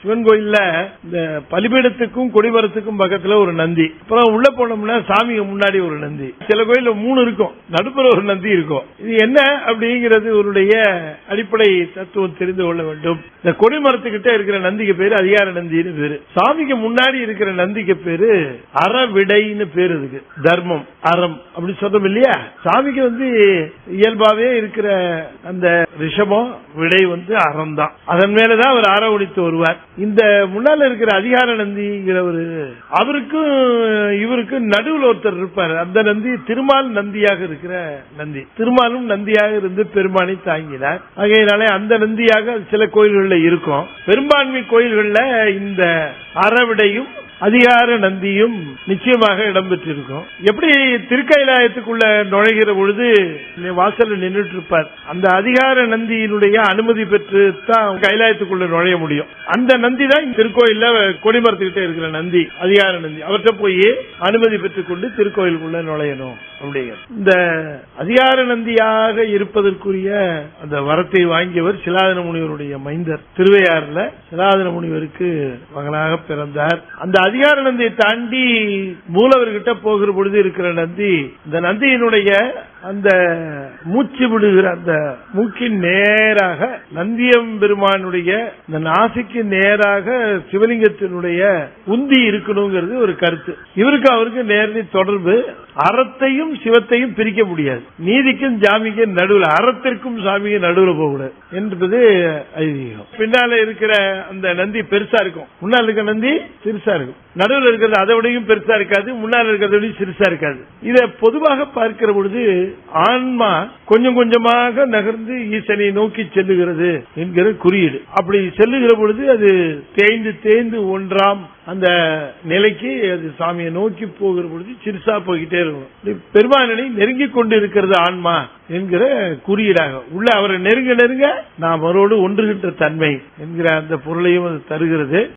சிவன் கோயில்ல இந்த பலிபீடத்துக்கும் கொடிமரத்துக்கும் பக்கத்துல ஒரு நந்தி, அப்புறம் உள்ள போனோம்னா சாமிக்கு முன்னாடி ஒரு நந்தி, சில கோயில்ல 3 இருக்கும், நடுப்புற ஒரு நந்தி இருக்கும். இது என்ன அப்படிங்கிறது அவருடைய அடிப்படை தத்துவம் தெரிந்து கொள்ள வேண்டும். இந்த கொடிமரத்துக்கிட்ட இருக்கிற நந்திக்கு பேரு அதிகார நந்தின்னு பேரு. சாமிக்கு முன்னாடி இருக்கிற நந்திக்கு பேரு அறவிடைன்னு பேரு. இருக்கு தர்மம் அறம் அப்படி சொல்றோம் இல்லையா. சாமிக்கு இயல்பாவே இருக்கிற அந்த ரிஷபம் விடை அறம் தான். அதன் மேலதான் அவர் ஆரவணித்து வருவார். இந்த முன்னால இருக்கிற அதிகார நந்திங்கிறவரு அவருக்கும் இவருக்கும் நடுவில் ஒருத்தர் இருப்பார். அந்த நந்தி திருமால் நந்தியாக இருக்கிற நந்தி. திருமாலும் நந்தியாக இருந்து பெருமானை தாங்கினார். ஆகையினாலே அந்த நந்தியாக சில கோயில்கள்ல இருக்கும். பெரும்பான்மை கோயில்கள்ல இந்த அறவிடையும் அதிகார நந்தியும் நிச்சயமாக இடம்பெற்றிருக்கும். எப்படி திருக்கைலாயத்துக்குள்ள நுழைகிற பொழுது வாசல்ல நின்றுட்டு இருப்பார், அந்த அதிகார நந்தியினுடைய அனுமதி பெற்று தான் கைலாயத்துக்குள்ள நுழைய முடியும். அந்த நந்தி தான் திருக்கோயில்ல கொடிமரத்துக்கிட்ட இருக்கிற நந்தி, அதிகார நந்தி. அவர்கிட்ட போய் அனுமதி பெற்றுக் கொண்டு திருக்கோயிலுக்குள்ள நுழையணும். இந்த அதிகார நந்தியாக இருப்பதற்குரிய அந்த வரத்தை வாங்கியவர் சிலாதன முனிவருடைய மைந்தர். திருவையாறுல சிலாதன முனிவருக்கு மகனாக பிறந்தார். அந்த அதிகார நந்தியை தாண்டி மூலவர்கிட்ட போகிற பொழுது இருக்கிற நந்தி, இந்த நந்தியினுடைய அந்த மூச்சு விடுகிற அந்த மூக்கின் நேராக நந்தியம் பெருமானுடைய இந்த நாசிக்கு நேராக சிவலிங்கத்தினுடைய உந்தி இருக்கணுங்கிறது ஒரு கருத்து. இவருக்கு அவருக்கு நேரடி தொடர்பு. அறத்தையும் சிவத்தையும் பிரிக்க முடியாது. நீதிக்கும் சாமிக்கும் நடுவில், அறத்திற்கும் சாமிக்கும் நடுவில் போகக்கூடாது என்பது ஐதீகம். பின்னால இருக்கிற அந்த நந்தி பெருசா இருக்கும், முன்னால் இருக்கிற நந்தி சிறுசா இருக்கும். நடுவில் இருக்கிறது அதை விடையும் பெருசா இருக்காது, முன்னால் இருக்கிறத விடையும் சிறுசா இருக்காது. இதை பொதுவாக பார்க்கிற பொழுது ஆன்மா கொஞ்சம் கொஞ்சமாக நகர்ந்து ஈசனை நோக்கி செல்லுகிறது என்கிற குறியீடு. அப்படி செல்லுகிற பொழுது அது தேய்ந்து தேய்ந்து ஒன்றாம் அந்த நிலைக்கு அது சாமியை நோக்கி போகிற பொழுது சிறுசா போய்கிட்டே இருக்கும். பெருமானனை நெருங்கி கொண்டு இருக்கிறது ஆன்மா என்கிற குறியீடாக உள்ள அவரை நெருங்க நெருங்க நாம் அவரோடு ஒன்றுகின்ற தன்மை என்கிற அந்த பொருளையும் அது தருகிறது.